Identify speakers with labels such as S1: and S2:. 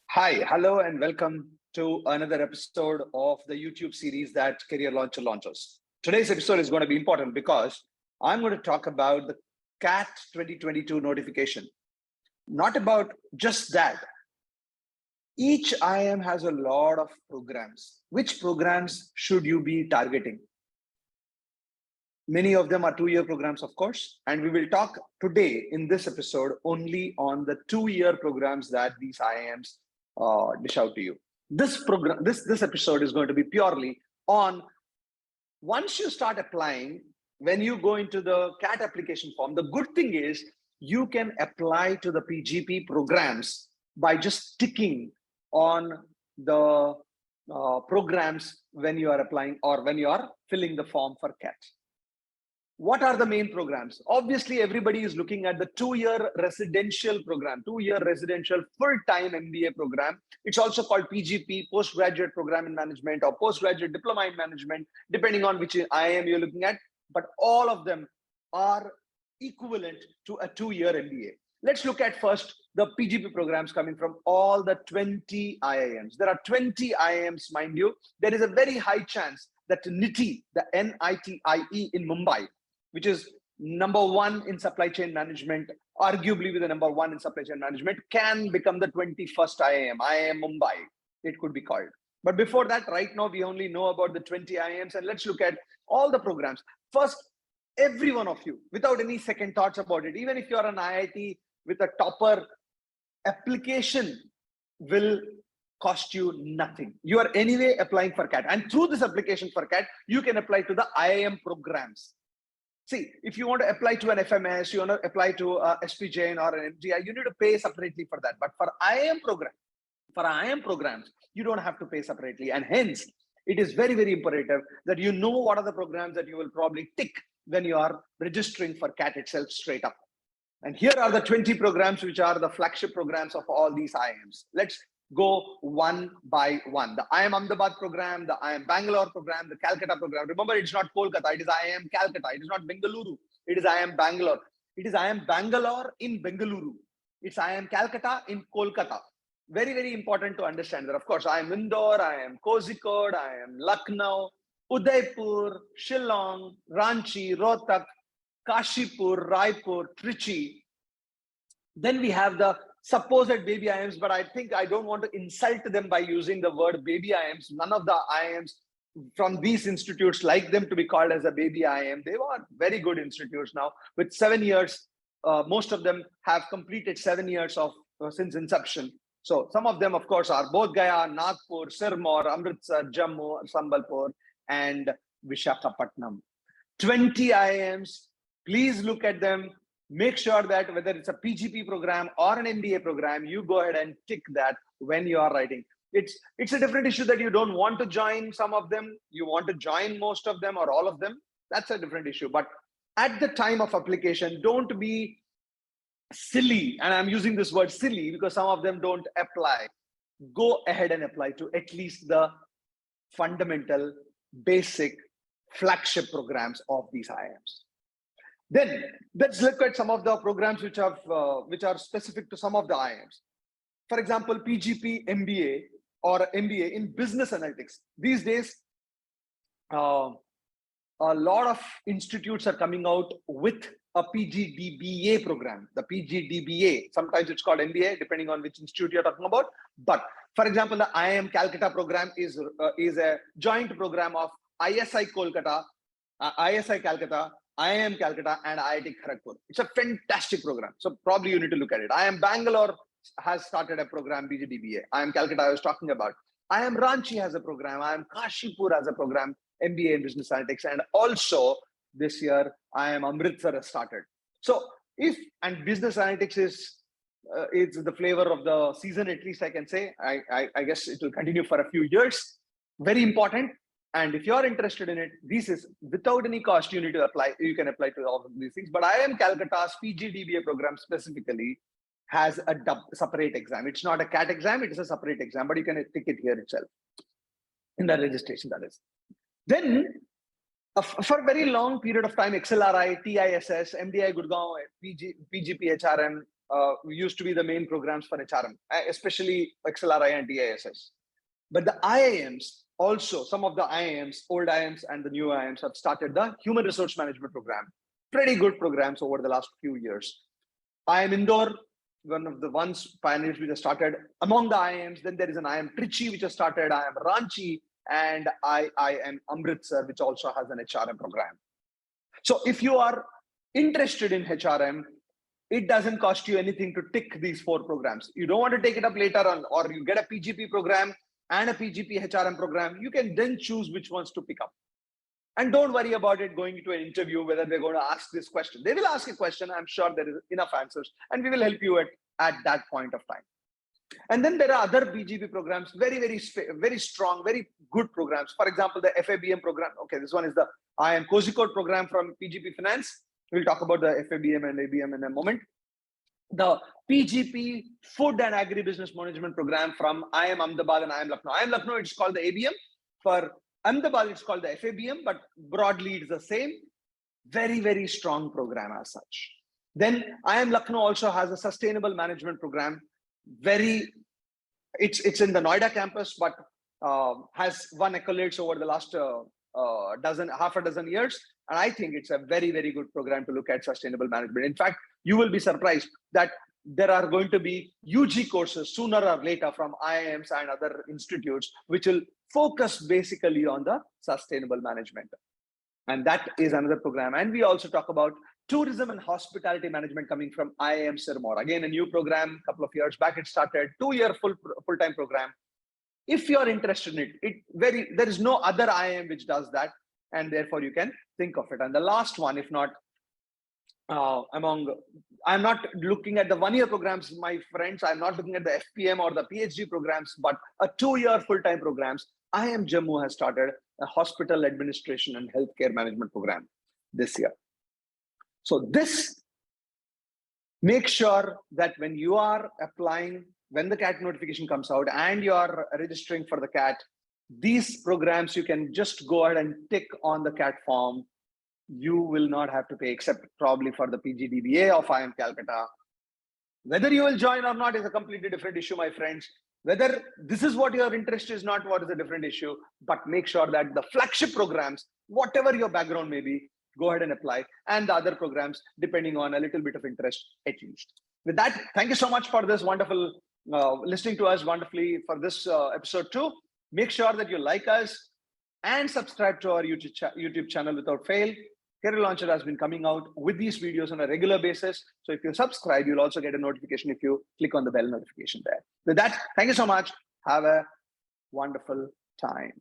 S1: Hi, hello, and welcome to another episode of the YouTube series that Career Launcher launches. Today's episode is going to be important because I'm going to talk about the CAT 2022 notification. Not about just that. Each IIM has a lot of programs. Which programs should you be targeting? Many of them are 2-year programs, of course, and we will talk today in this episode only on the 2-year programs that these IIMs dish out to you. This episode is going to be purely on once you start applying, when you go into the CAT application form, the good thing is you can apply to the PGP programs by just ticking on the programs when you are applying or when you are filling the form for CAT. What are the main programs? Obviously, everybody is looking at the 2-year residential program, 2-year residential full-time MBA program. It's also called PGP, Postgraduate Program in Management, or Postgraduate Diploma in Management, depending on which IIM you're looking at. But all of them are equivalent to a 2-year MBA. Let's look at first the PGP programs coming from all the 20 IIMs. There are 20 IIMs, mind you. There is a very high chance that NITI, the NITIE in Mumbai, which is #1 in supply chain management, arguably with the #1 in supply chain management, can become the 21st IIM, IIM Mumbai, it could be called. But before that, right now, we only know about the 20 IIMs, and let's look at all the programs. First, every one of you, without any second thoughts about it, even if you're an IIT with a topper, application will cost you nothing. You are anyway applying for CAT, and through this application for CAT, you can apply to the IIM programs. See, if you want to apply to an FMS, you want to apply to SP Jain or an MGI, you need to pay separately for that. But for IIM programs, you don't have to pay separately. And hence, it is very, very imperative that you know what are the programs that you will probably tick when you are registering for CAT itself straight up. And here are the 20 programs which are the flagship programs of all these IIMs. Let's go one by one. The IIM Ahmedabad program, the IIM Bangalore program, the Calcutta program. Remember, it's not Kolkata, it is IIM Calcutta. It is not Bengaluru, it is IIM Bangalore. It is IIM Bangalore in Bengaluru. It's IIM Calcutta in Kolkata. Very, very important to understand that. Of course, IIM Indore, IIM Kozhikode, IIM Lucknow, Udaipur, Shillong, Ranchi, Rohtak, Kashipur, Raipur, Trichy. Then we have the supposed baby IIMs, but I think I don't want to insult them by using the word baby IIMs. None of the IIMs from these institutes like them to be called as a baby IIM. They are very good institutes now with 7 years. Most of them have completed 7 years of since inception. So some of them, of course, are Bodh Gaya, Nagpur, Sirmaur, Amritsar, Jammu, Sambalpur, and Vishakhapatnam. 20 IIMs. Please look at them. Make sure that whether it's a PGP program or an MBA program, you go ahead and tick that when you are writing. It's a different issue that you don't want to join some of them. You want to join most of them or all of them. That's a different issue. But at the time of application, don't be silly. And I'm using this word silly because some of them don't apply. Go ahead and apply to at least the fundamental, basic, flagship programs of these IIMs. Then let's look at some of the programs which are specific to some of the IIMs. For example, PGP MBA or MBA in business analytics. These days, a lot of institutes are coming out with a PGDBA program. The PGDBA, sometimes it's called MBA, depending on which institute you're talking about. But for example, the IIM Calcutta program is a joint program of ISI Kolkata, ISI Calcutta, IIM Calcutta, and IIT Kharagpur. It's a fantastic program. So probably you need to look at it. IIM Bangalore has started a program, PGDBA. IIM Calcutta I was talking about. IIM Ranchi has a program. IIM Kashipur has a program, MBA in Business Analytics. And also this year, IIM Amritsar has started. So and Business Analytics is the flavor of the season, at least I can say. I guess it will continue for a few years. Very important. And if you're interested in it, this is without any cost, you need to apply. You can apply to all of these things. But IIM Calcutta's PGDBA program specifically has a separate exam. It's not a CAT exam, it is a separate exam, but you can tick it here itself in the registration, that is. Then For a very long period of time, XLRI, TISS, MDI Gurgaon, PGP HRM used to be the main programs for HRM, especially XLRI and TISS. But the IIMs also, some of the IIMs, old IIMs and the new IIMs have started the Human Resource Management Program. Pretty good programs over the last few years. IIM Indore, one of the ones pioneers which has started among the IIMs. Then there is an IIM Trichy which has started, IIM Ranchi, and IIM Amritsar, which also has an HRM program. So if you are interested in HRM, it doesn't cost you anything to tick these 4 programs. You don't want to take it up later on, or you get a PGP program and a PGP HRM program, you can then choose which ones to pick up. And don't worry about it going into an interview, whether they're going to ask this question. They will ask a question. I'm sure there is enough answers, and we will help you at that point of time. And then there are other PGP programs, very strong, very good programs. For example, the FABM program. Okay, this one is the IIM Kozhikode program from PGP Finance. We'll talk about the FABM and ABM in a moment. The PGP Food and Agribusiness Management Program from IIM Ahmedabad and IIM Lucknow. IIM Lucknow, it's called the ABM. For Ahmedabad, it's called the FABM, but broadly it's the same. Very strong program as such. Then IIM Lucknow also has a Sustainable Management Program. It's in the Noida campus, but has won accolades over the last half a dozen years. And I think it's a very good program to look at sustainable management. In fact, you will be surprised that there are going to be UG courses sooner or later from IIMs and other institutes, which will focus basically on the sustainable management. And that is another program. And we also talk about tourism and hospitality management coming from IIM Sirmaur. Again, a new program, a couple of years back it started, 2-year full-time program. If you're interested in it, there is no other IIM which does that, and therefore you can think of it. And the last one, if not I'm not looking at the 1-year programs, my friends. I'm not looking at the FPM or the PhD programs, but a 2-year full-time programs. IIM Jammu has started a hospital administration and healthcare management program this year. So this makes sure that when you are applying, when the CAT notification comes out and you are registering for the CAT, these programs you can just go ahead and tick on the CAT form. You will not have to pay, except probably for the PGDBA of IIM Calcutta. Whether you will join or not is a completely different issue, my friends. Whether this is what your interest is not what is a different issue, but make sure that the flagship programs, whatever your background may be, go ahead and apply, and the other programs, depending on a little bit of interest at least. With that, thank you so much for this wonderful, listening to us wonderfully for this episode 2. Make sure that you like us and subscribe to our YouTube channel without fail. Career Launcher has been coming out with these videos on a regular basis. So if you subscribe, you'll also get a notification if you click on the bell notification there. With that, thank you so much. Have a wonderful time.